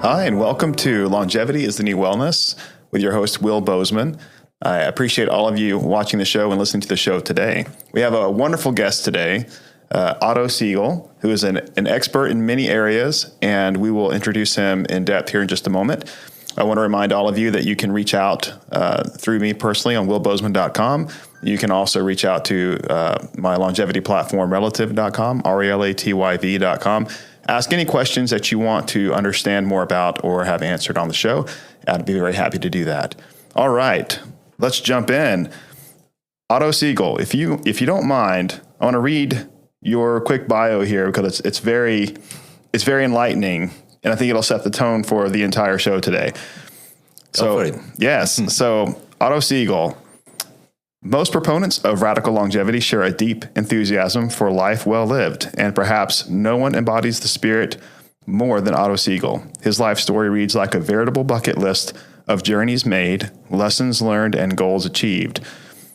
Hi, and welcome to Longevity is the New Wellness with your host, Will Bozeman. I appreciate all of you watching the show and listening to the show today. We have a wonderful guest today, Otto Siegel, who is an expert in many areas, and we will introduce him in depth here in just a moment. I want to remind all of you that you can reach out through me personally on willbozeman.com. You can also reach out to my longevity platform, relative.com, relatyv.com. Ask any questions that you want to understand more about or have answered on the show. I'd be very happy to do that. All right, let's jump in. Otto Siegel, if you don't mind, I want to read your quick bio here because it's very enlightening, and I think it'll set the tone for the entire show today. So, yes. So, Otto Siegel. Most proponents of radical longevity share a deep enthusiasm for life well lived, and perhaps no one embodies the spirit more than Otto Siegel. His life story reads like a veritable bucket list of journeys made, lessons learned, and goals achieved.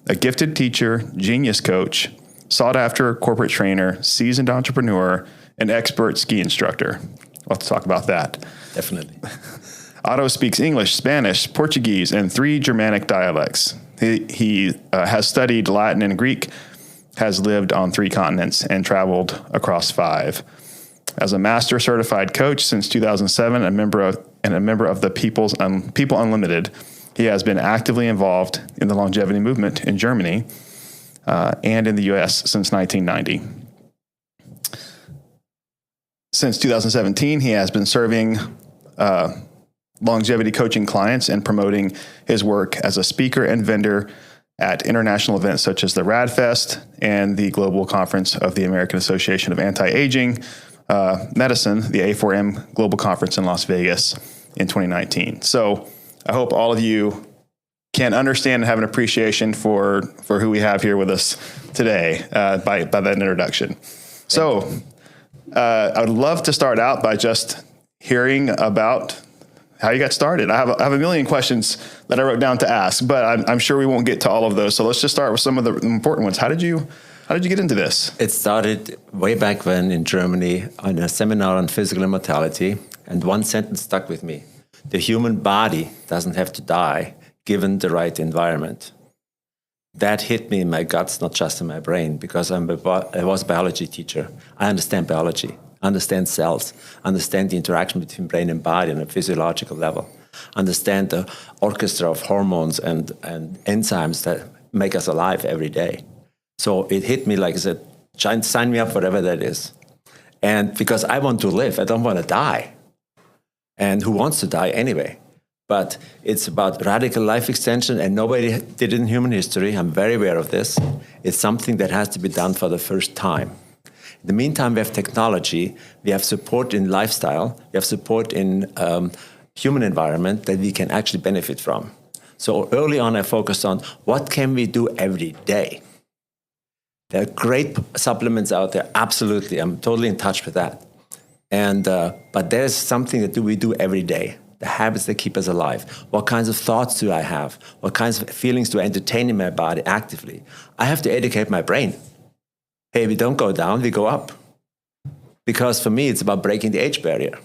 A gifted teacher, genius coach, sought-after corporate trainer, seasoned entrepreneur, and expert ski instructor. We'll have to talk about that. Definitely. Otto speaks English, Spanish, Portuguese, and 3 Germanic dialects. He has studied Latin and Greek, has lived on 3 continents, and traveled across 5. As a master certified coach since 2007, a member of the People Unlimited, he has been actively involved in the longevity movement in Germany and in the U.S. since 1990. Since 2017, he has been serving longevity coaching clients and promoting his work as a speaker and vendor at international events such as the RADFest and the Global Conference of the American Association of Anti-Aging Medicine, the A4M Global Conference in Las Vegas in 2019. So I hope all of you can understand and have an appreciation for who we have here with us today by that introduction. So I would love to start out by just hearing about how you got started. I have a million questions that I wrote down to ask, but I'm sure we won't get to all of those. So let's just start with some of the important ones. How did you get into this? It started way back when in Germany on a seminar on physical immortality, and one sentence stuck with me. The human body doesn't have to die given the right environment. That hit me in my guts, not just in my brain, because I was a biology teacher. I understand biology. Understand cells, understand the interaction between brain and body on a physiological level, understand the orchestra of hormones and enzymes that make us alive every day. So it hit me like I said, sign me up, whatever that is. And because I want to live, I don't want to die. And who wants to die anyway? But it's about radical life extension, and nobody did it in human history. I'm very aware of this. It's something that has to be done for the first time. In the meantime, we have technology, we have support in lifestyle, we have support in human environment that we can actually benefit from. So early on, I focused on what can we do every day. There are great supplements out there, absolutely. I'm totally in touch with that. And but there's something that we do every day, the habits that keep us alive. What kinds of thoughts do I have? What kinds of feelings do I entertain in my body actively? I have to educate my brain. Hey, we don't go down, we go up. Because for me, it's about breaking the age barrier.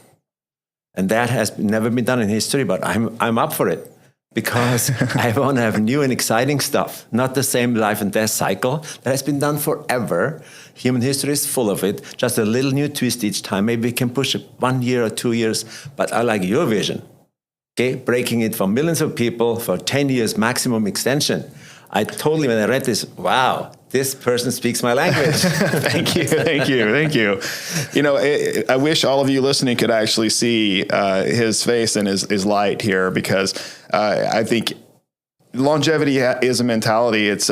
And that has never been done in history, but I'm up for it. Because I want to have new and exciting stuff, not the same life and death cycle that has been done forever. Human history is full of it, just a little new twist each time. Maybe we can push it 1 year or 2 years, but I like your vision. Okay, breaking it for millions of people for 10 years maximum extension. I totally, when I read this, wow, this person speaks my language. Thank you. You know, I wish all of you listening could actually see his face and his light here, because I think longevity is a mentality. It's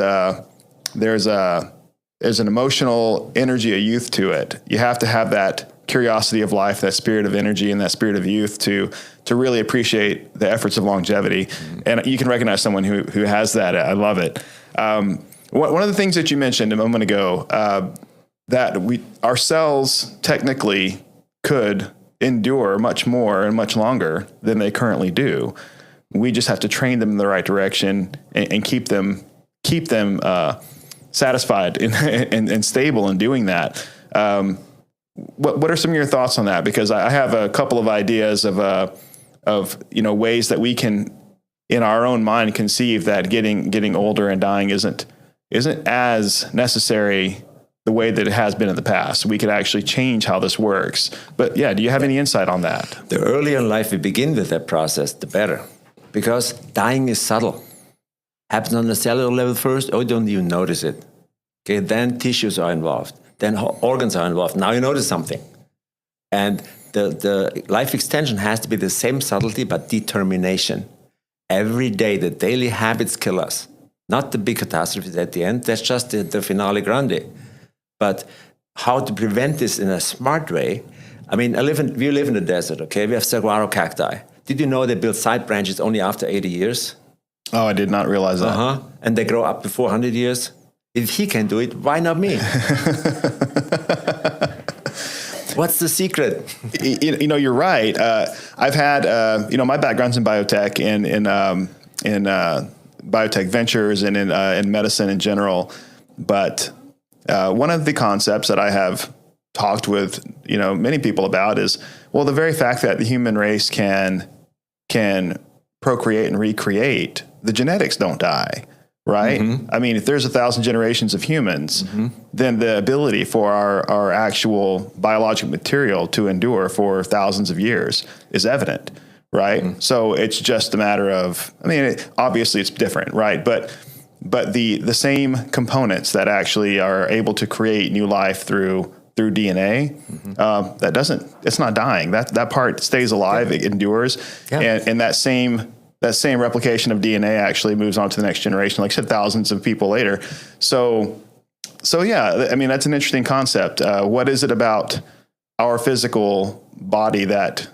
there's an emotional energy of youth to it. You have to have that curiosity of life, that spirit of energy, and that spirit of youth to really appreciate the efforts of longevity. Mm-hmm. And you can recognize someone who has that. I love it. One of the things that you mentioned a moment ago, that our cells technically could endure much more and much longer than they currently do. We just have to train them in the right direction and keep them satisfied and stable in doing that. what are some of your thoughts on that? Because I have a couple of ideas of ways that we can, in our own mind, conceive that getting older and dying isn't as necessary the way that it has been in the past. We could actually change how this works. But yeah, do you have any insight on that? The earlier in life we begin with that process, the better. Because dying is subtle. Happens on the cellular level first, or you don't even notice it. Okay, then tissues are involved. Then organs are involved. Now you notice something. And the life extension has to be the same subtlety, but determination. Every day, the daily habits kill us. Not the big catastrophes at the end. That's just the finale grande. But how to prevent this in a smart way? I mean, we live in the desert, okay? We have saguaro cacti. Did you know they build side branches only after 80 years? Oh, I did not realize that. And they grow up to 400 years. If he can do it, why not me? What's the secret? You're right. I've had, my background's in biotech and in biotech ventures and in medicine in general. But one of the concepts that I have talked with, many people about is, well, the very fact that the human race can procreate and recreate, the genetics don't die, right? Mm-hmm. I mean, if there's 1,000 generations of humans, mm-hmm. then the ability for our actual biological material to endure for thousands of years is evident, right? Mm-hmm. So it's just a matter of, obviously it's different, right? But the same components that actually are able to create new life through DNA, mm-hmm. It's not dying. That part stays alive, it endures, and that same replication of DNA actually moves on to the next generation, like I said, thousands of people later. So yeah, that's an interesting concept. What is it about our physical body that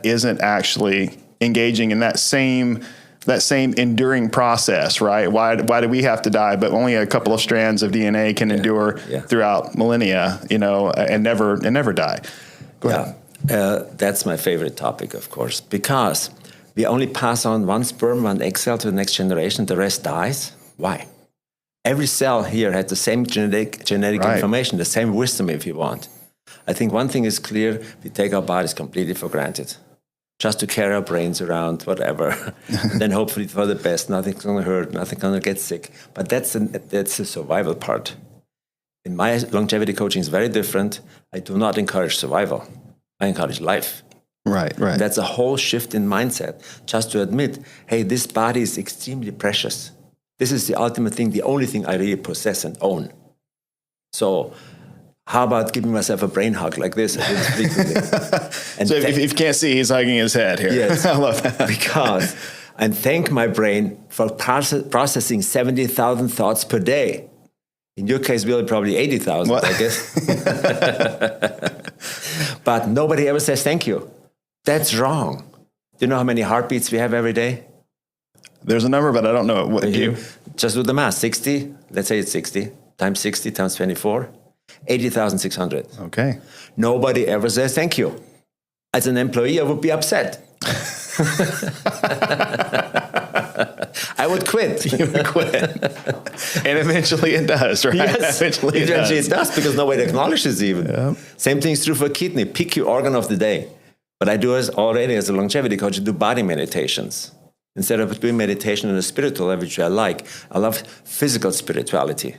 isn't actually engaging in that same enduring process, right? Why do we have to die, but only a couple of strands of DNA can endure throughout millennia, and never die? Go ahead. That's my favorite topic, of course, because we only pass on one sperm, one egg cell to the next generation. The rest dies. Why? Every cell here has the same genetic right. information, the same wisdom, if you want. I think one thing is clear: we take our bodies completely for granted. Just to carry our brains around, whatever. And then hopefully for the best, nothing's going to hurt, nothing's going to get sick. But that's the survival part. In my longevity coaching is very different. I do not encourage survival. I encourage life. Right. That's a whole shift in mindset. Just to admit, hey, this body is extremely precious. This is the ultimate thing, the only thing I really possess and own. So how about giving myself a brain hug like this? And so if you can't see, he's hugging his head here. Yes, I love that. And thank my brain for processing 70,000 thoughts per day. In your case, really probably 80,000, I guess. But nobody ever says thank you. That's wrong. Do you know how many heartbeats we have every day? There's a number, but I don't know it. What do you? Just do the math. 60, let's say it's 60, times 60 times 24. 80,600. Okay. Nobody ever says thank you. As an employee, I would be upset. I would quit. You would quit. And eventually it does, right? Yes, eventually it does because nobody acknowledges even. Yeah. Same thing is true for kidney. Pick your organ of the day. But I do already as a longevity coach, I do body meditations. Instead of doing meditation on a spiritual level, which I love physical spirituality.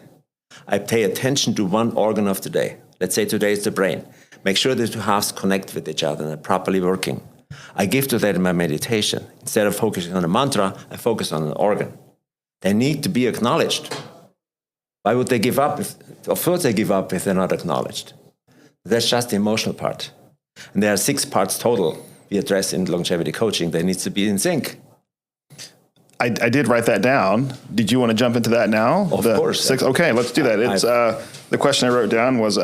I pay attention to one organ of the day. Let's say today is the brain. Make sure the two halves connect with each other and are properly working. I give to that in my meditation. Instead of focusing on a mantra, I focus on an organ. They need to be acknowledged. Why would they give up? Of course they give up if they're not acknowledged. That's just the emotional part. And there are 6 parts total we address in longevity coaching. They need to be in sync. I did write that down. Did you want to jump into that now? Of course. 6, okay, let's do that. It's the question I wrote down was,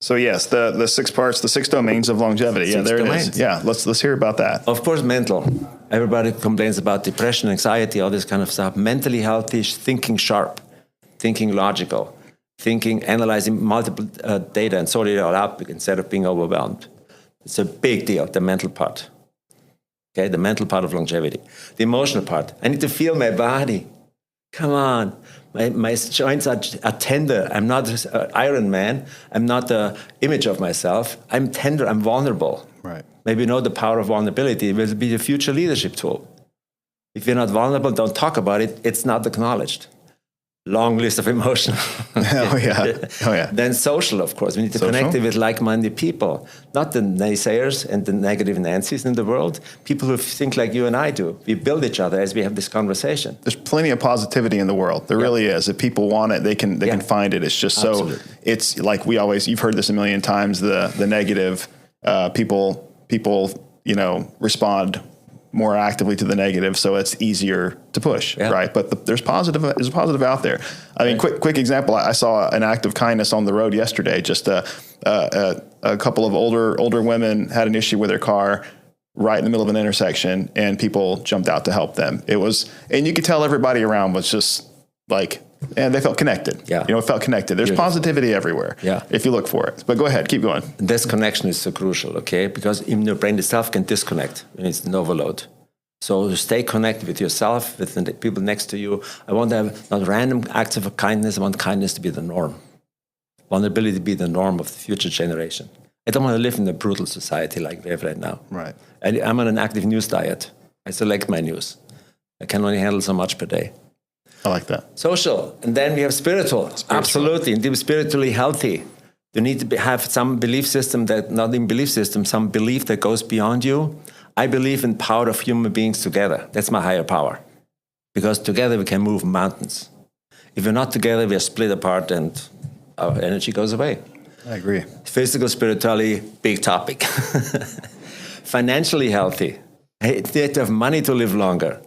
so yes, the 6 parts, the 6 domains of longevity. Yeah, there domains. It is. Yeah, let's hear about that. Of course, mental. Everybody complains about depression, anxiety, all this kind of stuff. Mentally healthy, thinking sharp, thinking logical, analyzing multiple data and sorting it all out instead of being overwhelmed. It's a big deal, the mental part. Okay, the mental part of longevity. The emotional part. I need to feel my body. Come on. My joints are tender. I'm not Iron Man. I'm not the image of myself. I'm tender. I'm vulnerable. Right. Maybe you know the power of vulnerability. It will be a future leadership tool. If you're not vulnerable, don't talk about it. It's not acknowledged. Long list of emotional. Oh, yeah. Oh, yeah. Then social, of course. We need to connect it with like-minded people, not the naysayers and the negative Nancys in the world, people who think like you and I do. We build each other as we have this conversation. There's plenty of positivity in the world. There really is. If people want it, they can find it. It's just Absolutely. it's like you've heard this a million times, the negative, people, respond more actively to the negative, so it's easier to push, right? But there's a positive out there. I mean, quick example. I saw an act of kindness on the road yesterday. Just a couple of older women had an issue with their car right in the middle of an intersection, and people jumped out to help them. And you could tell everybody around was just like, and they felt connected. Yeah. Felt connected. There's positivity everywhere. Yeah. If you look for it. But go ahead, keep going. This connection is so crucial, okay? Because even your brain itself can disconnect when it's an overload. So to stay connected with yourself, with the people next to you. I want to have not random acts of kindness. I want kindness to be the norm. Vulnerability to be the norm of the future generation. I don't want to live in a brutal society like we have right now. Right. I'm on an active news diet. I select my news. I can only handle so much per day. I like that. Social. And then we have spiritual. Absolutely. And to be spiritually healthy, you need to have some belief system some belief that goes beyond you. I believe in power of human beings together. That's my higher power. Because together we can move mountains. If we're not together, we are split apart and our energy goes away. I agree. Physical, spirituality, big topic. Financially healthy. Hey, they have to have money to live longer.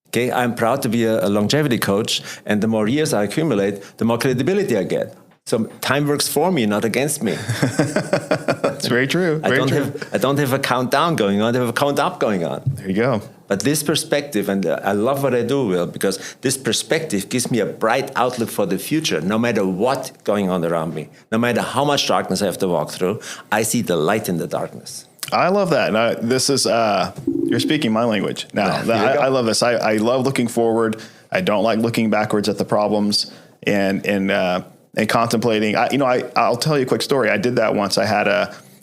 Okay, I'm proud to be a longevity coach, and the more years I accumulate, the more credibility I get. So time works for me, not against me. That's very true. I don't have a countdown going on. I have a count up going on. There you go. But this perspective, and I love what I do, Will, because this perspective gives me a bright outlook for the future. No matter what's going on around me, no matter how much darkness I have to walk through, I see the light in the darkness. I love that. Now, this is, you're speaking my language now. I love this. I love looking forward. I don't like looking backwards at the problems and contemplating. I'll tell you a quick story. I did that once.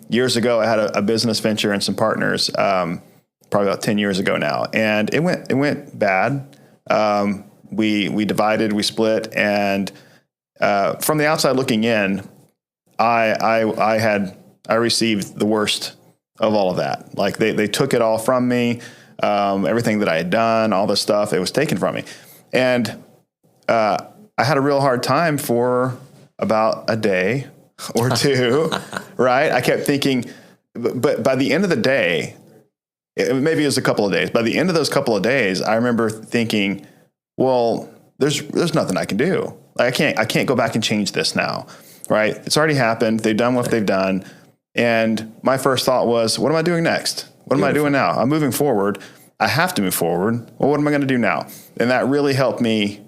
Years ago, I had a business venture and some partners, probably about 10 years ago now. And it went bad. We divided, we split. And from the outside looking in, I received the worst of all of that. Like they took it all from me, everything that I had done, all this stuff, it was taken from me. And I had a real hard time for about a day or two, right? I kept thinking, but by the end of the day, maybe it was a couple of days. By the end of those couple of days, I remember thinking, well, there's nothing I can do. Like I can't go back and change this now, right? It's already happened. They've done what they've done. And my first thought was, what am I doing next? What am I doing now? I'm moving forward. I have to move forward. Well, what am I going to do now? And that really helped me.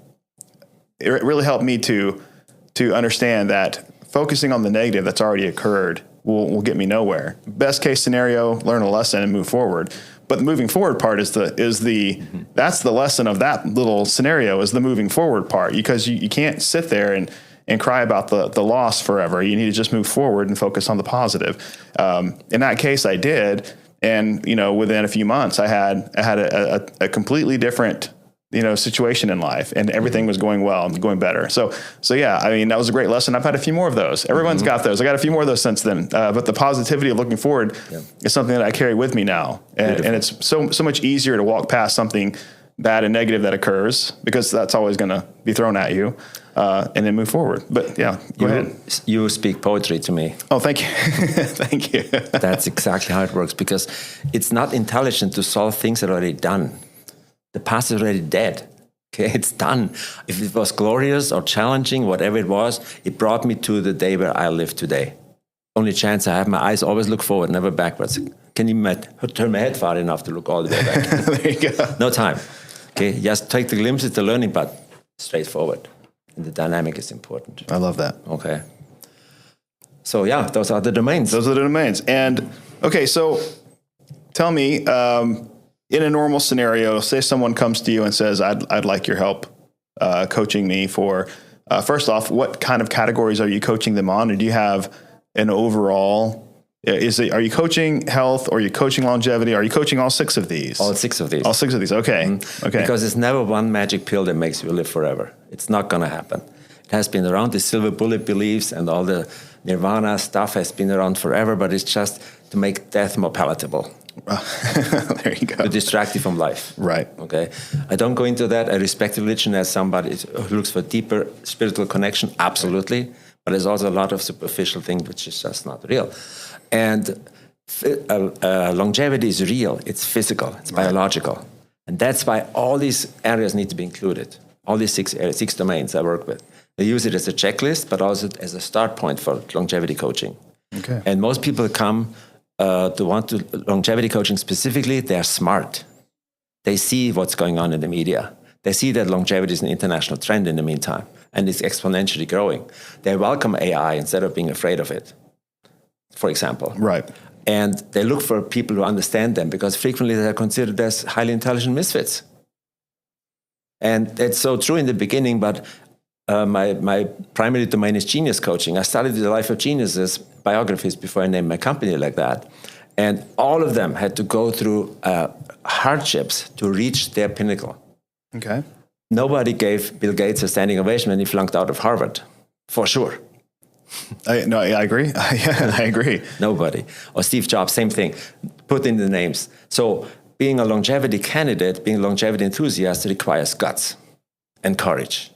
It really helped me to understand that focusing on the negative that's already occurred will get me nowhere. Best case scenario, learn a lesson and move forward. But the moving forward part that's the lesson of that little scenario is the moving forward part, because you can't sit there and cry about the loss forever. You need to just move forward and focus on the positive. In that case, I did. And, within a few months, I had a completely different, situation in life, and everything was going well and going better. So yeah, I mean, that was a great lesson. I've had a few more of those. Everyone's got those. I got a few more of those since then. But the positivity of looking forward is something that I carry with me now. And it's so much easier to walk past something bad and negative that occurs, because that's always going to be thrown at you, and then move forward. But yeah, go ahead. You speak poetry to me. Oh, thank you. Thank you. That's exactly how it works, because it's not intelligent to solve things that are already done. The past is already dead. Okay, it's done. If it was glorious or challenging, whatever it was, it brought me to the day where I live today. Only chance I have, my eyes always look forward, never backwards. Can you turn my head far enough to look all the way back? There you go. No time. Okay, just take the glimpses, the learning, but straightforward. And the dynamic is important. I love that. Okay. So yeah, those are the domains. Those are the domains. And okay, so tell me, in a normal scenario, say someone comes to you and says, I'd like your help coaching me for, first off, what kind of categories are you coaching them on? Or do you have an overall, are you coaching health, or are you coaching longevity? Are you coaching all 6 of these? All 6 of these. All 6 of these. Okay. Mm-hmm. Okay. Because it's never one magic pill that makes you live forever. It's not going to happen. It has been around. The silver bullet beliefs and all the nirvana stuff has been around forever, but it's just to make death more palatable. There you go. To distract you from life. Right. Okay. I don't go into that. I respect religion as somebody who looks for deeper spiritual connection. Absolutely. But there's also a lot of superficial things which is just not real. And longevity is real. It's physical. It's biological. And that's why all these areas need to be included. All these 6 domains I work with. I use it as a checklist, but also as a start point for longevity coaching. Okay. And most people come to want to longevity coaching specifically. They're smart. They see what's going on in the media. They see that longevity is an international trend in the meantime, and it's exponentially growing. They welcome AI instead of being afraid of it, for example. Right. And they look for people who understand them, because frequently they're considered as highly intelligent misfits. And that's so true in the beginning, but my primary domain is genius coaching. I studied the life of geniuses, biographies, before I named my company like that. And all of them had to go through hardships to reach their pinnacle. Okay. Nobody gave Bill Gates a standing ovation when he flunked out of Harvard, for sure. I agree. I agree. Nobody. Or Steve Jobs, same thing. Put in the names. So being a longevity candidate, being a longevity enthusiast requires guts and courage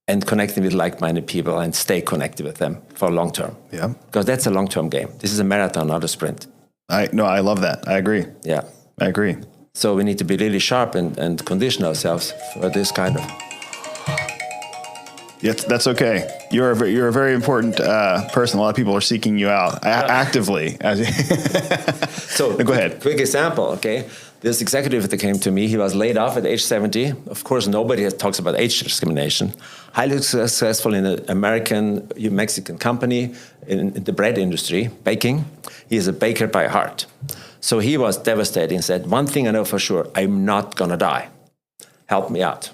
and connecting with like-minded people and stay connected with them for long term. Yeah. Because that's a long-term game. This is a marathon, not a sprint. I love that. I agree. Yeah. I agree. So we need to be really sharp and condition ourselves for this kind of. Yeah, that's okay. You're a very important person. A lot of people are seeking you out actively. So go ahead. Quick example, okay? This executive that came to me, he was laid off at age 70. Of course, nobody talks about age discrimination. Highly successful in an American, Mexican company in the bread industry, baking. He is a baker by heart. So he was devastated and said, one thing I know for sure, I'm not going to die. Help me out.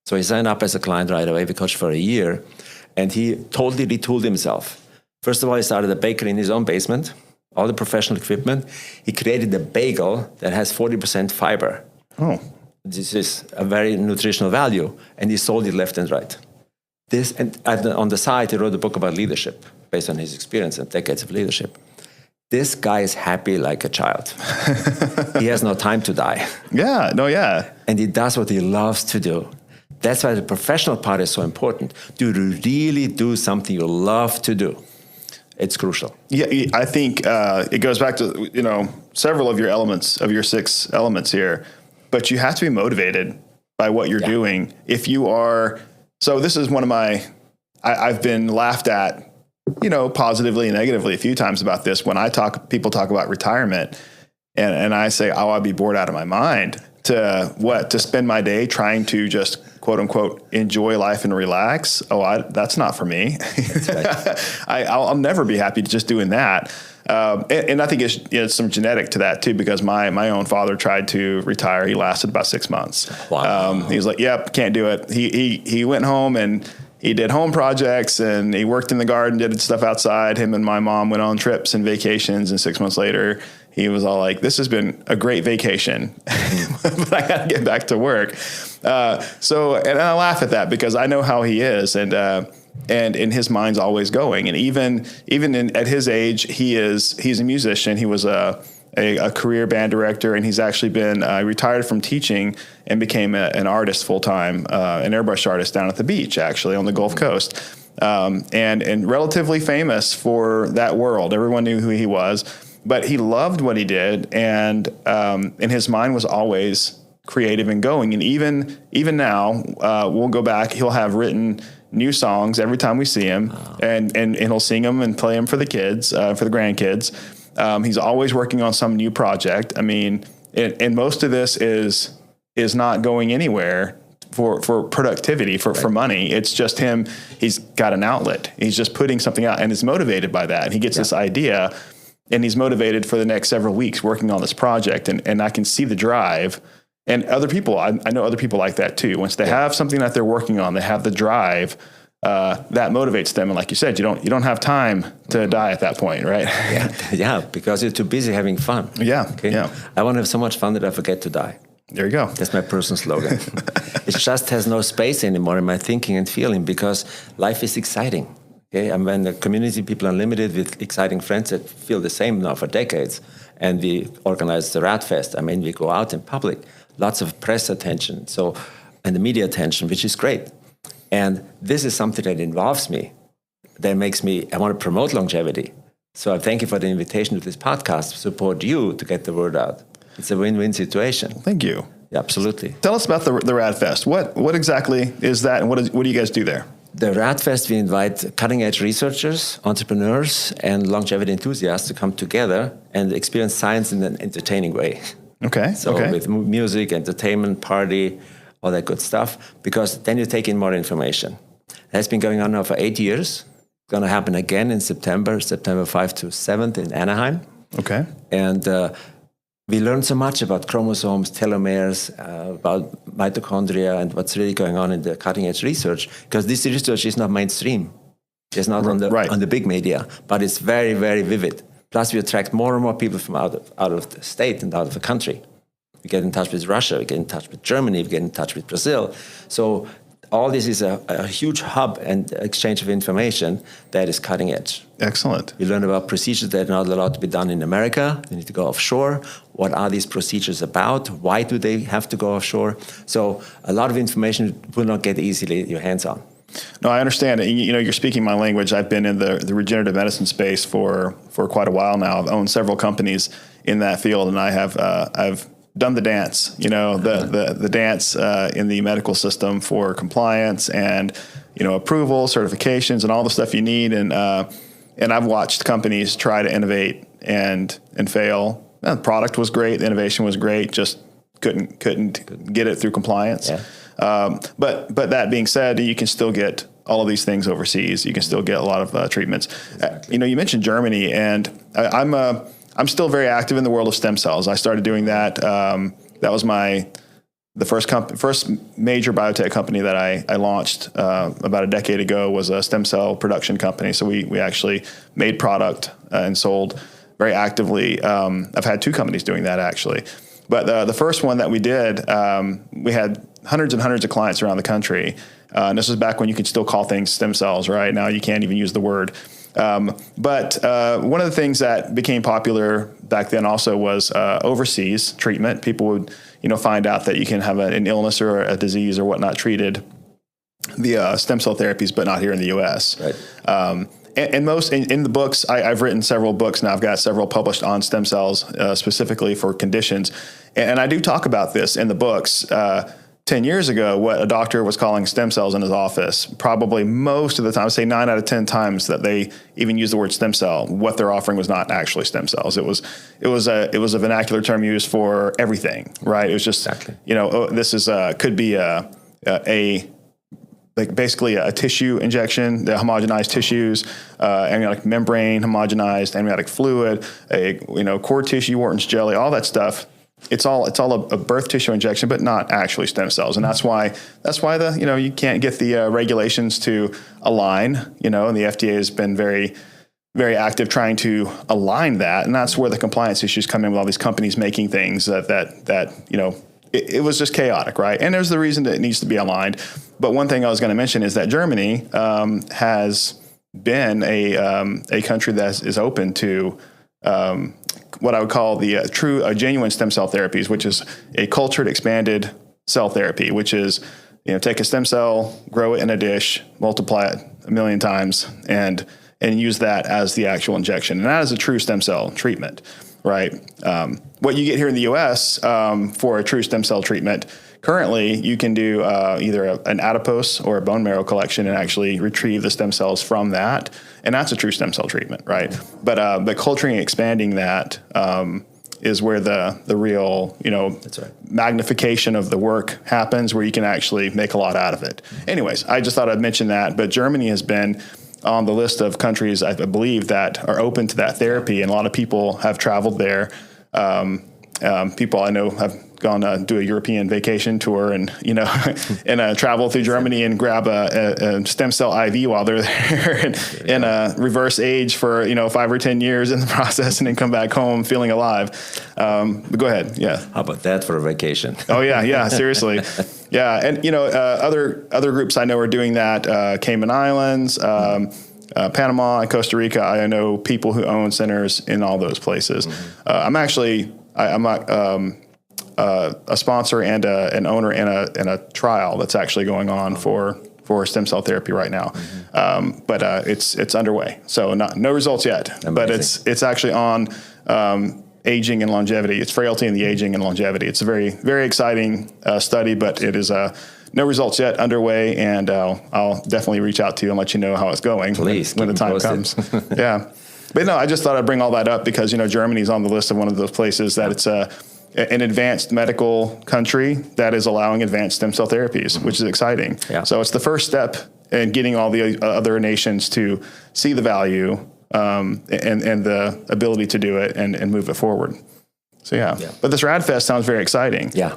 So he signed up as a client right away. We coached for a year. And he totally retooled himself. First of all, he started a bakery in his own basement, all the professional equipment. He created a bagel that has 40% fiber. Oh. This is a very nutritional value. And he sold it left and right. On the side, he wrote a book about leadership based on his experience and decades of leadership. This guy is happy like a child. He has no time to die. Yeah, no, yeah. And he does what he loves to do. That's why the professional part is so important. To really do something you love to do. It's crucial. Yeah, I think it goes back to, several of your elements, of your 6 elements here. But you have to be motivated by what you're doing. If you are, so this is one of my, I've been laughed at, positively and negatively a few times about this. When people talk about retirement and I say, I'd be bored out of my mind to spend my day trying to just quote unquote, enjoy life and relax. That's not for me. That's right. I'll never be happy just doing that. And I think it's some genetic to that too, because my own father tried to retire. He lasted about 6 months. Wow. He was like, yep, can't do it. He went home and he did home projects and he worked in the garden, did stuff outside. Him and my mom went on trips and vacations. And 6 months later, he was all like, this has been a great vacation, but I got to get back to work. And I laugh at that because I know how he is. And in his mind's always going. And even at his age, he's a musician. He was a career band director, and he's actually been retired from teaching and became an artist full time, an airbrush artist down at the beach, actually on the Gulf Coast, and relatively famous for that world. Everyone knew who he was, but he loved what he did, and his mind was always creative and going. And even now, we'll go back. He'll have written new songs every time we see him, and he'll sing them and play them for the kids, for the grandkids. He's always working on some new project. I mean, and most of this is not going anywhere for productivity, for money. It's just him. He's got an outlet. He's just putting something out and is motivated by that. And he gets this idea and he's motivated for the next several weeks working on this project. And I can see the drive. And other people, I know other people like that too. Once they have something that they're working on, they have the drive, that motivates them. And like you said, you don't have time to die at that point, right? Yeah, because you're too busy having fun. Yeah, okay? yeah. I want to have so much fun that I forget to die. There you go. That's my personal slogan. It just has no space anymore in my thinking and feeling because life is exciting. Okay, and when the community People Unlimited with exciting friends that feel the same now for decades, and we organize the Rat Fest. I mean, we go out in public, lots of press attention, and the media attention, which is great. And this is something that involves me, that makes me, I want to promote longevity. So I thank you for the invitation to this podcast, support you to get the word out. It's a win-win situation. Thank you. Yeah, absolutely. Tell us about the Rad Fest. What exactly is that, and what do you guys do there? The Rad Fest, we invite cutting-edge researchers, entrepreneurs, and longevity enthusiasts to come together and experience science in an entertaining way. Okay. So with music, entertainment, party, all that good stuff, because then you take in more information. It has been going on now for 8 years. It's going to happen again in September 5 to 7th in Anaheim. Okay. And we learned so much about chromosomes, telomeres, about mitochondria, and what's really going on in the cutting-edge research, because this research is not mainstream. It's not on the big media, but it's very, very vivid. Plus, we attract more and more people from out of the state and out of the country. We get in touch with Russia, we get in touch with Germany, we get in touch with Brazil. So all this is a huge hub and exchange of information that is cutting edge. Excellent. We learn about procedures that are not allowed to be done in America. They need to go offshore. What are these procedures about? Why do they have to go offshore? So a lot of information will not get easily your hands on. No, I understand. You're speaking my language. I've been in the regenerative medicine space for quite a while now. I've owned several companies in that field, and I've done the dance, the dance in the medical system for compliance and, approval, certifications, and all the stuff you need. And I've watched companies try to innovate and fail. The product was great, the innovation was great, just couldn't get it through compliance. Yeah. But that being said, you can still get all of these things overseas. You can still get a lot of treatments. Exactly. You mentioned Germany, and I'm still very active in the world of stem cells. I started doing that. That was the first major biotech company that I launched about a decade ago was a stem cell production company. So we actually made product and sold very actively. I've had 2 companies doing that actually. But the first one that we did, we had hundreds and hundreds of clients around the country. And this was back when you could still call things stem cells, right? Now you can't even use the word. But one of the things that became popular back then also was overseas treatment. People would, find out that you can have an illness or a disease or whatnot treated via stem cell therapies, but not here in the U.S. Right. And most in the books, I've written several books now. I've got several published on stem cells specifically for conditions, and I do talk about this in the books. 10 years ago, what a doctor was calling stem cells in his office, probably most of the time, I would say 9 out of 10 times that they even use the word stem cell, what they're offering was not actually stem cells. It was a vernacular term used for everything, right? It was just, exactly. This is could be basically a tissue injection, the homogenized tissues, amniotic membrane homogenized, amniotic fluid, cord tissue, Wharton's jelly, all that stuff. It's all a birth tissue injection, but not actually stem cells, and that's why you can't get the regulations to align, and the FDA has been very, very active trying to align that, and that's where the compliance issues come in with all these companies making things that it was just chaotic, right? And there's the reason that it needs to be aligned. But one thing I was going to mention is that Germany has been a country that is open to what I would call the genuine stem cell therapies, which is a cultured, expanded cell therapy, which is, take a stem cell, grow it in a dish, multiply it 1 million times, and use that as the actual injection. And that is a true stem cell treatment, right? What you get here in the U.S. For a true stem cell treatment, currently you can do either an adipose or a bone marrow collection and actually retrieve the stem cells from that. And that's a true stem cell treatment, right? But culturing and expanding that is where the real, that's right, magnification of the work happens, where you can actually make a lot out of it. Anyways, I just thought I'd mention that. But Germany has been on the list of countries, I believe, that are open to that therapy. And a lot of people have traveled there. people I know have gone do a European vacation tour and, and travel through Germany and grab a stem cell IV while they're there and reverse age for, 5 or 10 years in the process and then come back home feeling alive. But go ahead. Yeah. How about that for a vacation? Oh, yeah. Yeah. Seriously. Yeah. And, other groups I know are doing that, Cayman Islands, Panama, Costa Rica. I know people who own centers in all those places. I'm a sponsor and an owner in a trial that's actually going on for stem cell therapy right now. But it's underway. So no results yet. Amazing. But it's actually on aging and longevity. It's frailty in the aging and longevity. It's a very, very exciting study, but it is no results yet, underway, and I'll definitely reach out to you and let you know how it's going. Please, when the time comes. Yeah. But no, I just thought I'd bring all that up because, Germany's on the list of one of those places that it's an advanced medical country that is allowing advanced stem cell therapies, which is exciting. Yeah. So it's the first step in getting all the other nations to see the value and the ability to do it and move it forward. So, yeah. But this RADFest sounds very exciting. Yeah.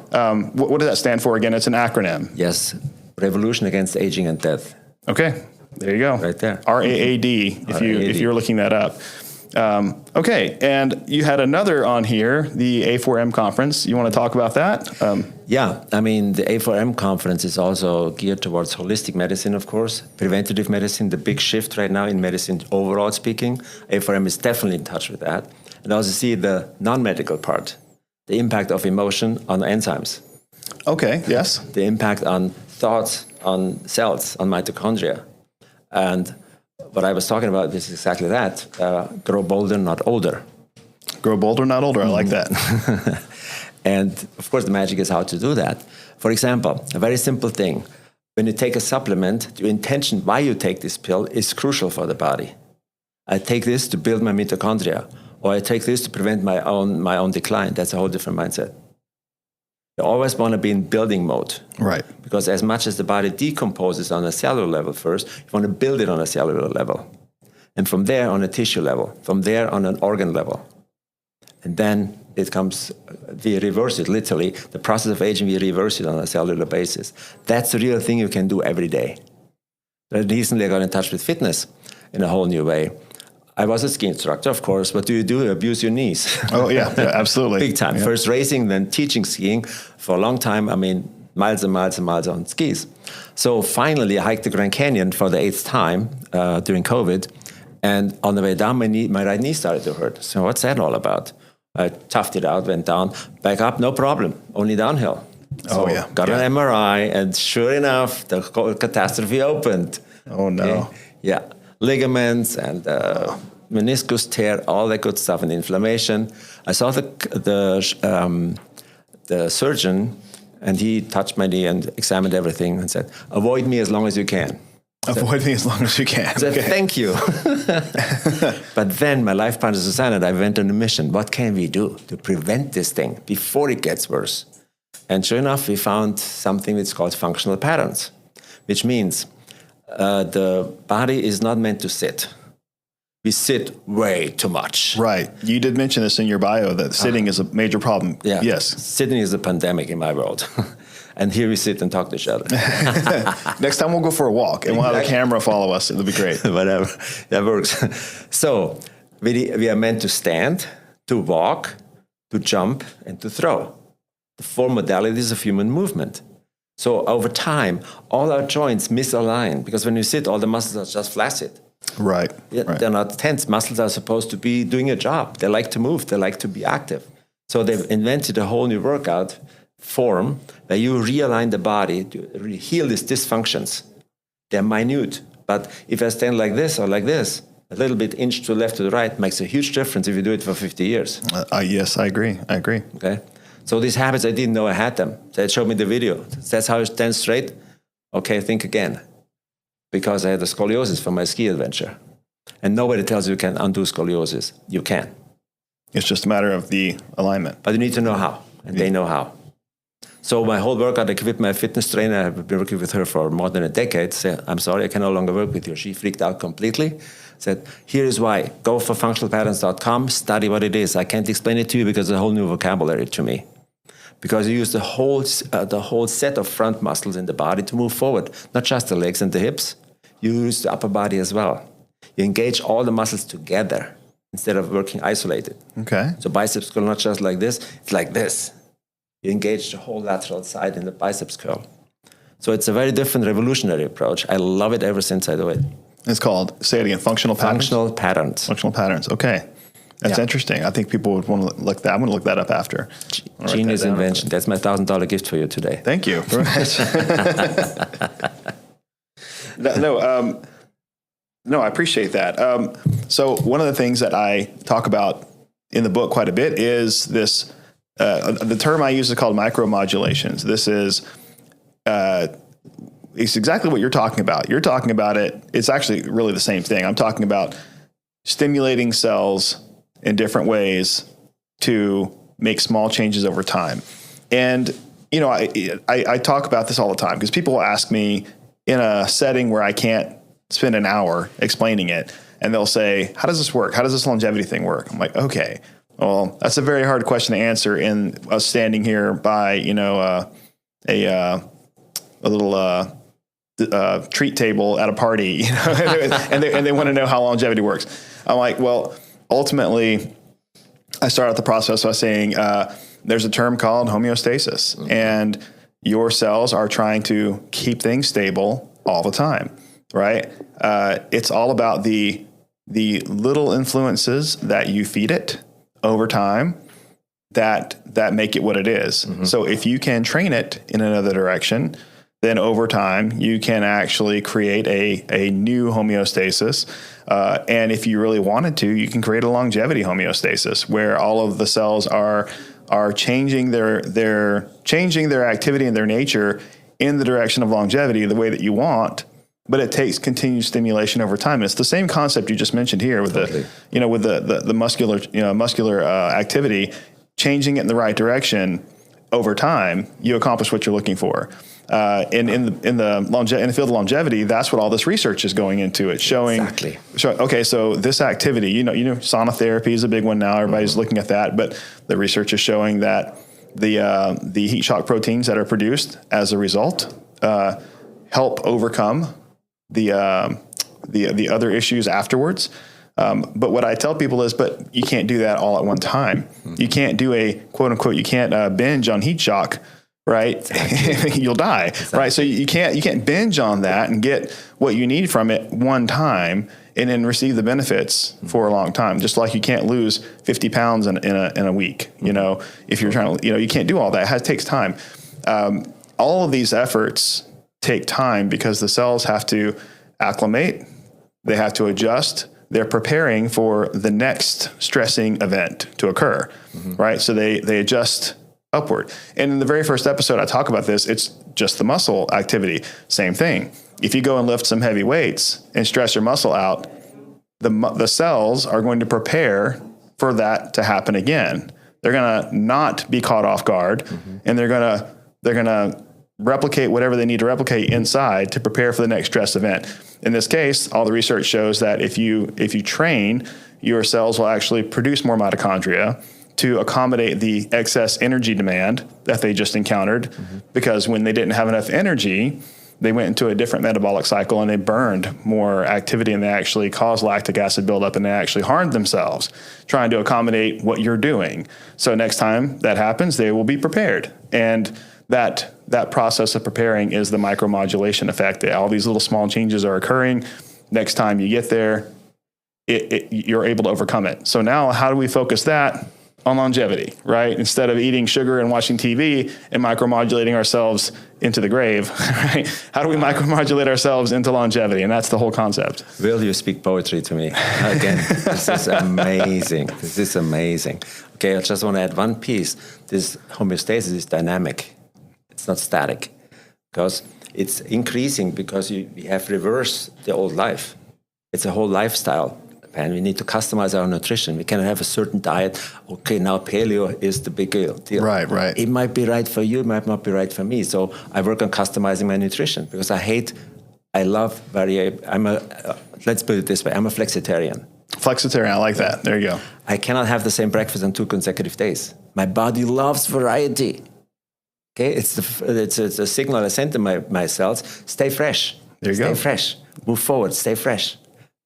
What does that stand for again? It's an acronym. Yes. Revolution Against Aging and Death. Okay. There you go. Right there. RAAD, if you're looking that up. Okay. And you had another on here, the A4M conference. You want to talk about that? Yeah. I mean, the A4M conference is also geared towards holistic medicine, of course, preventative medicine, the big shift right now in medicine, overall speaking. A4M is definitely in touch with that. And also see the non-medical part, the impact of emotion on enzymes. Okay, yes. The impact on thoughts, on cells, on mitochondria. And what I was talking about is exactly that. Grow bolder, not older. Grow bolder, not older. I like that. And, of course, the magic is how to do that. For example, a very simple thing. When you take a supplement, your intention why you take this pill is crucial for the body. I take this to build my mitochondria. Or I take this to prevent my own decline. That's a whole different mindset. You always want to be in building mode. Right. Because as much as the body decomposes on a cellular level first, you want to build it on a cellular level. And from there on a tissue level. From there on an organ level. And then it comes, we reverse it literally. The process of aging, we reverse it on a cellular basis. That's the real thing you can do every day. Recently I got in touch with fitness in a whole new way. I was a ski instructor, of course. What do? You abuse your knees. Oh, yeah, absolutely. Big time. Yeah. First racing, then teaching skiing. For a long time, miles and miles and miles on skis. So finally, I hiked the Grand Canyon for the 8th time during COVID. And on the way down, my right knee started to hurt. So what's that all about? I toughed it out, went down, back up, no problem, only downhill. So got an MRI, and sure enough, the catastrophe opened. Oh, no. Okay? Yeah. Ligaments and meniscus tear, all that good stuff, and inflammation. I saw the surgeon, and he touched my knee and examined everything and said, "Avoid me as long as you can." Avoid me as long as you can. I said, "Thank you." But then my life partner Susanna and I went on a mission. What can we do to prevent this thing before it gets worse? And sure enough, we found something that's called functional patterns, which means the body is not meant to sit. We sit way too much. Right. You did mention this in your bio, that sitting is a major problem. Yeah. Yes. Sitting is a pandemic in my world. And here we sit and talk to each other. Next time we'll go for a walk and we'll have a camera follow us. It'll be great. Whatever. That works. So we are meant to stand, to walk, to jump, and to throw. The 4 modalities of human movement. So over time, all our joints misalign because when you sit, all the muscles are just flaccid. Right. Yeah, right. They're not tense. Muscles are supposed to be doing a job. They like to move. They like to be active. So they've invented a whole new workout form where you realign the body to heal these dysfunctions. They're minute. But if I stand like this or like this, a little bit inch to the left to the right makes a huge difference if you do it for 50 years. Yes, I agree. Okay. So these habits, I didn't know I had them. They showed me the video. That's how I stand straight. Okay, think again. Because I had the scoliosis from my ski adventure. And nobody tells you can undo scoliosis. You can. It's just a matter of the alignment. But you need to know how. And they know how. So my whole workout, I quit my fitness trainer. I've been working with her for more than a decade. Said, I'm sorry, I can no longer work with you. She freaked out completely. Said, here is why. Go for functionalpatterns.com, study what it is. I can't explain it to you because it's a whole new vocabulary to me. Because you use the whole set of front muscles in the body to move forward, not just the legs and the hips. You use the upper body as well. You engage all the muscles together instead of working isolated. Okay. So biceps curl not just like this, it's like this. You engage the whole lateral side in the biceps curl. So it's a very different revolutionary approach. I love it ever since I do it. It's called, say it again, functional patterns? Functional patterns. Functional patterns, okay. That's interesting. I think people would want to look that. I'm going to look that up after. Genius invention. That's my $1,000 gift for you today. Thank you very much. No, I appreciate that. So one of the things that I talk about in the book quite a bit is this. The term I use is called micromodulations. This is it's exactly what you're talking about. You're talking about it. It's actually really the same thing. I'm talking about stimulating cells in different ways to make small changes over time. And, you know, I talk about this all the time because people will ask me in a setting where I can't spend an hour explaining it, and they'll say, how does this work? How does this longevity thing work? I'm like, okay, well, that's a very hard question to answer in us standing here by, you know, a little treat table at a party, you know, and they want to know how longevity works. I'm like, well, ultimately, I start out the process by saying there's a term called homeostasis, and your cells are trying to keep things stable all the time, right? It's all about the little influences that you feed it over time that make it what it is. Mm-hmm. So if you can train it in another direction, then over time you can actually create a new homeostasis. And if you really wanted to, you can create a longevity homeostasis where all of the cells are changing their activity and their nature in the direction of longevity the way that you want. But it takes continued stimulation over time. And it's the same concept you just mentioned here with the muscular activity, changing it in the right direction over time. You accomplish what you're looking for. In the field of longevity, that's what all this research is going into. It's showing exactly. Okay, so this activity, you know, sauna therapy is a big one now. Everybody's looking at that, but the research is showing that the heat shock proteins that are produced as a result help overcome the other issues afterwards. But what I tell people is, but you can't do that all at one time. Mm-hmm. You can't do a quote unquote. You can't binge on heat shock. Right. Exactly. You'll die. Exactly. Right. So you can't binge on that and get what you need from it one time and then receive the benefits for a long time. Just like you can't lose 50 pounds in a week, you know, if you're trying to, you can't do all that. It takes time. All of these efforts take time because the cells have to acclimate. They have to adjust. They're preparing for the next stressing event to occur. Mm-hmm. Right. So they adjust upward. And in the very first episode, I talk about this. It's just the muscle activity. Same thing. If you go and lift some heavy weights and stress your muscle out, the cells are going to prepare for that to happen again. They're going to not be caught off guard, mm-hmm. and they're going to replicate whatever they need to replicate inside to prepare for the next stress event. In this case, all the research shows that if you train, your cells will actually produce more mitochondria to accommodate the excess energy demand that they just encountered, mm-hmm. because when they didn't have enough energy, they went into a different metabolic cycle and they burned more activity, and they actually caused lactic acid buildup, and they actually harmed themselves trying to accommodate what you're doing. So next time that happens, they will be prepared. And that process of preparing is the micromodulation effect. All these little small changes are occurring. Next time you get there, you're able to overcome it. So now how do we focus that on longevity, right? Instead of eating sugar and watching TV and micromodulating ourselves into the grave, right? How do we micromodulate ourselves into longevity? And that's the whole concept. Will you speak poetry to me? Again, this is amazing. This is amazing. Okay, I just want to add one piece. This homeostasis is dynamic. It's not static, because it's increasing because we have reversed the old life. It's a whole lifestyle And we need to customize our nutrition. We cannot have a certain diet. Okay, now paleo is the big deal. Right, right. It might be right for you, it might not be right for me. So I work on customizing my nutrition because I love variation. Let's put it this way, I'm a flexitarian. Flexitarian, I like that. There you go. I cannot have the same breakfast on 2 consecutive days. My body loves variety. Okay, it's a signal I send to my cells. Stay fresh. There you go. Stay fresh. Move forward. Stay fresh.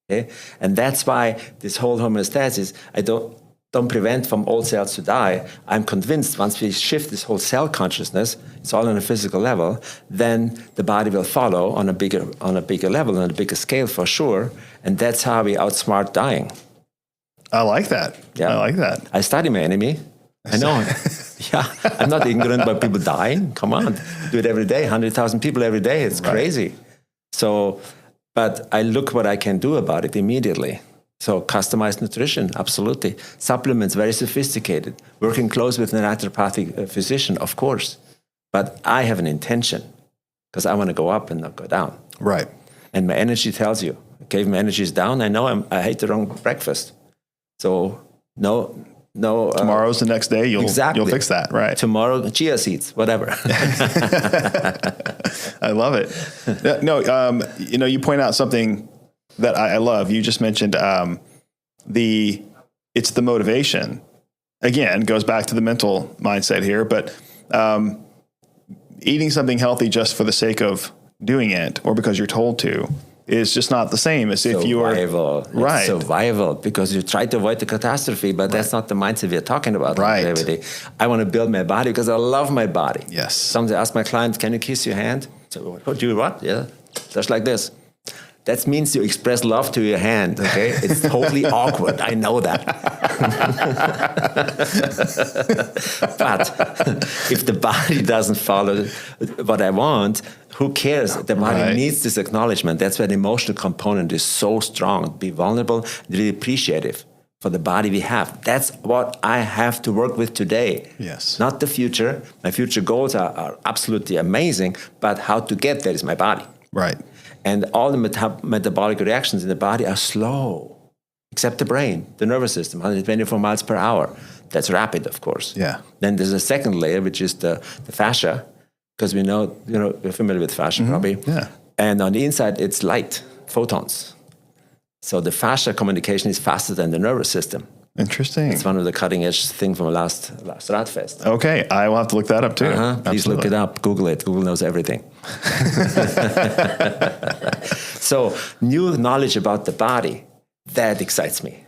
Okay, and that's why this whole homeostasis, I don't prevent from all cells to die. I'm convinced once we shift this whole cell consciousness, it's all on a physical level, then the body will follow on a bigger level, on a bigger scale for sure. And that's how we outsmart dying. I like that. Yeah. I like that. I study my enemy. I know. Yeah, I'm not ignorant about people dying. Come on, do it every day. 100,000 people every day. It's crazy. So, but I look what I can do about it immediately. So customized nutrition, absolutely. Supplements, very sophisticated. Working close with a naturopathic physician, of course. But I have an intention because I want to go up and not go down. Right. And my energy tells you, okay, if my energy is down, I know I ate the wrong breakfast. So no. Tomorrow's the next day. You'll fix that, right? Tomorrow, chia seeds, whatever. I love it. No, you point out something that I love. You just mentioned it's the motivation. Again, goes back to the mental mindset here, but eating something healthy just for the sake of doing it or because you're told to is just not the same as if you are right. Survival, because you try to avoid the catastrophe, but that's not the mindset we're talking about. Right. I want to build my body because I love my body. Yes. Sometimes I ask my clients, "Can you kiss your hand?" So, do what? Yeah, just like this. That means you express love to your hand, okay? It's totally awkward. I know that. But if the body doesn't follow what I want, who cares? The body needs this acknowledgement. That's why the emotional component is so strong. Be vulnerable, really appreciative for the body we have. That's what I have to work with today. Yes. Not the future. My future goals are absolutely amazing, but how to get there is my body. Right. And all the metabolic reactions in the body are slow, except the brain, the nervous system, 124 miles per hour. That's rapid, of course. Yeah. Then there's a second layer, which is the fascia, because we know, you're familiar with fascia probably. Yeah. And on the inside, it's light, photons. So the fascia communication is faster than the nervous system. Interesting. It's one of the cutting edge things from last Radfest. Okay, I will have to look that up too. Please look it up. Google it. Google knows everything. So new knowledge about the body, that excites me.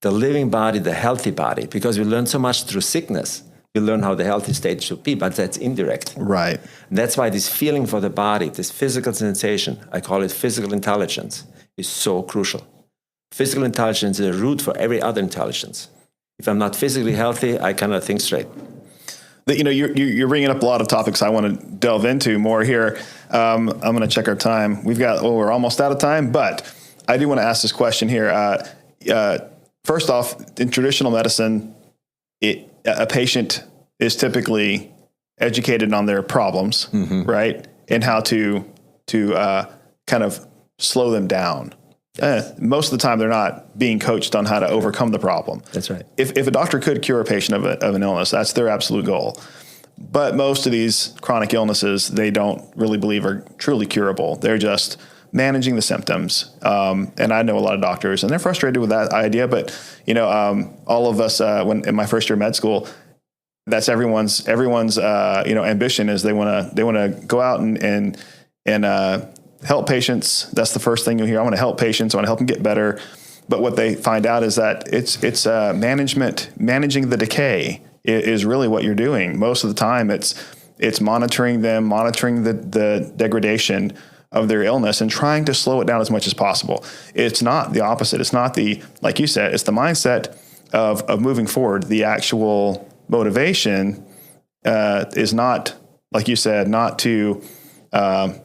The living body, the healthy body, because we learn so much through sickness. We learn how the healthy state should be, but that's indirect. Right. And that's why this feeling for the body, this physical sensation, I call it physical intelligence, is so crucial. Physical intelligence is a root for every other intelligence. If I'm not physically healthy, I cannot think straight. You're bringing up a lot of topics I want to delve into more here. I'm going to check our time. We're almost out of time, but I do want to ask this question here. First off, in traditional medicine, a patient is typically educated on their problems, right, and how to kind of slow them down. Most of the time, they're not being coached on how to overcome the problem. That's right. If a doctor could cure a patient of an illness, that's their absolute goal. But most of these chronic illnesses, they don't really believe are truly curable. They're just managing the symptoms. And I know a lot of doctors, and they're frustrated with that idea. But all of us, when in my first year of med school, that's everyone's ambition is they want to go out and help patients. That's the first thing you'll hear. I want to help patients. I want to help them get better. But what they find out is that it's managing the decay is really what you're doing. Most of the time, it's monitoring them, monitoring the degradation of their illness and trying to slow it down as much as possible. It's not the opposite. It's not like you said, it's the mindset of moving forward. The actual motivation is not, like you said, not to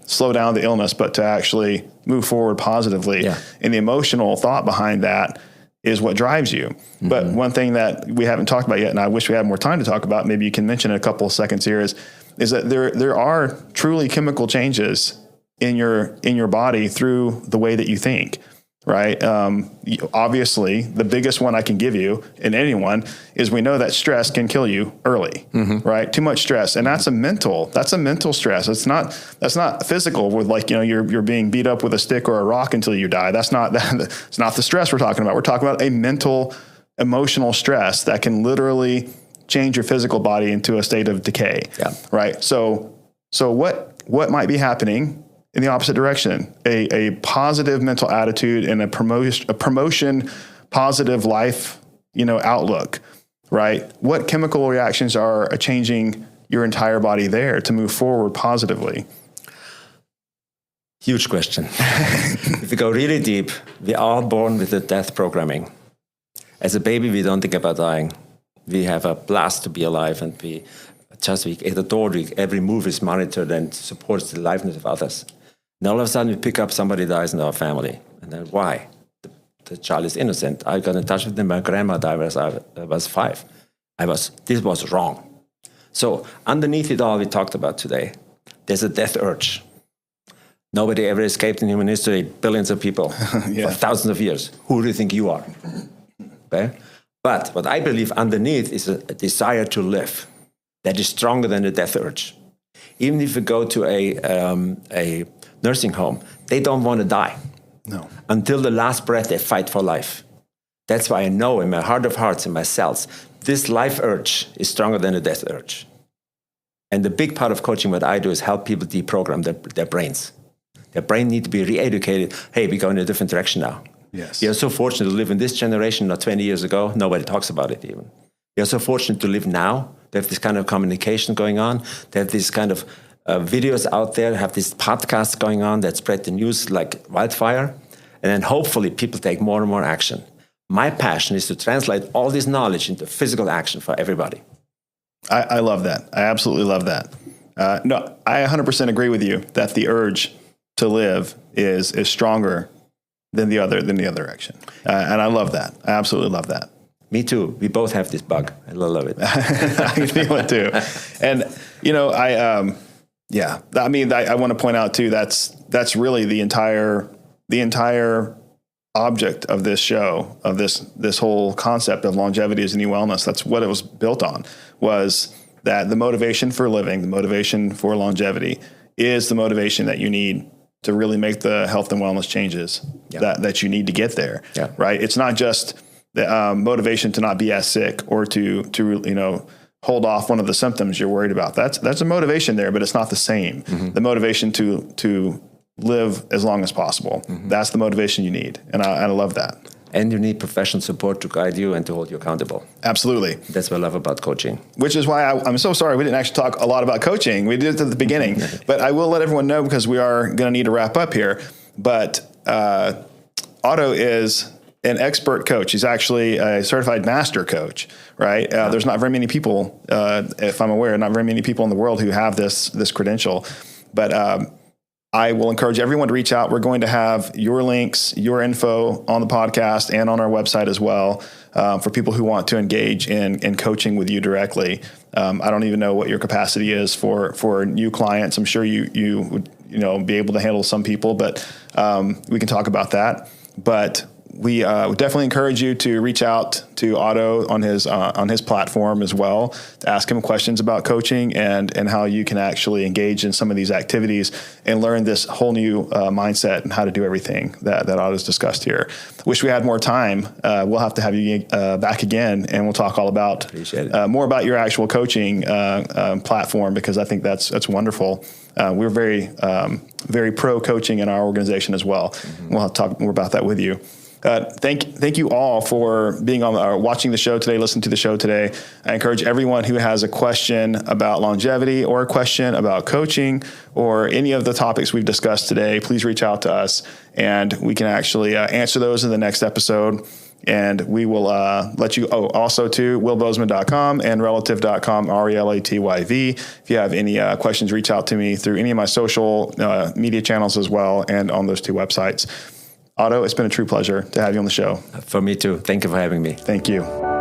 slow down the illness, but to actually move forward positively. Yeah. And the emotional thought behind that is what drives you. Mm-hmm. But one thing that we haven't talked about yet, and I wish we had more time to talk about, maybe you can mention in a couple of seconds here, is that there are truly chemical changes in your body through the way that you think, right? Obviously, the biggest one I can give you in anyone is we know that stress can kill you early, right? Too much stress, and that's a mental stress. That's not physical with like, you're being beat up with a stick or a rock until you die. That's not it's not the stress we're talking about. We're talking about a mental, emotional stress that can literally change your physical body into a state of decay, right? So what might be happening in the opposite direction? A positive mental attitude and a promotion, positive life, outlook, right? What chemical reactions are changing your entire body there to move forward positively? Huge question. If we go really deep, we are all born with the death programming. As a baby, we don't think about dying. We have a blast to be alive, and we adore it. Every move is monitored and supports the liveness of others. And all of a sudden, we pick up somebody dies in our family. And then why? The child is innocent. I got in touch with them. My grandma died when I was 5. This was wrong. So underneath it all we talked about today, there's a death urge. Nobody ever escaped in human history, billions of people for thousands of years. Who do you think you are? Okay? But what I believe underneath is a desire to live that is stronger than the death urge. Even if you go to a nursing home, they don't want to die. No. Until the last breath, they fight for life. That's why I know in my heart of hearts, in my cells, this life urge is stronger than the death urge. And the big part of coaching, what I do is help people deprogram their brains. Their brain need to be re-educated. Hey, we go in a different direction now. Yes. We are so fortunate to live in this generation, not 20 years ago. Nobody talks about it even. We are so fortunate to live now. They have this kind of communication going on. They have this kind of videos out there, have these podcasts going on that spread the news like wildfire. And then hopefully people take more and more action. My passion is to translate all this knowledge into physical action for everybody. I love that. I absolutely love that. No, I 100% agree with you that the urge to live is stronger than the other action. And I love that. I absolutely love that. Me too. We both have this bug. I love it. I can feel it too. And, I want to point out too, that's really the entire object of this show, of this whole concept of longevity as a new wellness. That's what it was built on, was that the motivation for living, the motivation for longevity is the motivation that you need to really make the health and wellness changes that you need to get there. Yeah. Right. It's not just the motivation to not be as sick or to hold off one of the symptoms you're worried about. That's a motivation there, but it's not the same. Mm-hmm. The motivation to live as long as possible. Mm-hmm. That's the motivation you need. And I love that. And you need professional support to guide you and to hold you accountable. Absolutely. That's what I love about coaching. Which is why I'm so sorry we didn't actually talk a lot about coaching. We did it at the beginning. But I will let everyone know, because we are going to need to wrap up here. But Otto is an expert coach. He's actually a certified master coach, right? There's not very many people, if I'm aware, not very many people in the world who have this credential. But I will encourage everyone to reach out. We're going to have your links, your info on the podcast and on our website as well, for people who want to engage in coaching with you directly. I don't even know what your capacity is for new clients. I'm sure you would be able to handle some people, but we can talk about that. But we would definitely encourage you to reach out to Otto on his platform as well, to ask him questions about coaching and how you can actually engage in some of these activities and learn this whole new mindset and how to do everything that Otto's discussed here. Wish we had more time. We'll have to have you back again, and we'll talk all about more about your actual coaching platform, because I think that's wonderful. We're very very pro coaching in our organization as well. Mm-hmm. We'll have to talk more about that with you. Thank you all for being on or watching the show today, listening to the show today. I encourage everyone who has a question about longevity or a question about coaching or any of the topics we've discussed today, please reach out to us and we can actually answer those in the next episode. And we will let you, also to willbozeman.com and relative.com, RELATYV. If you have any questions, reach out to me through any of my social media channels as well, and on those two websites. Otto, it's been a true pleasure to have you on the show. For me too. Thank you for having me. Thank you.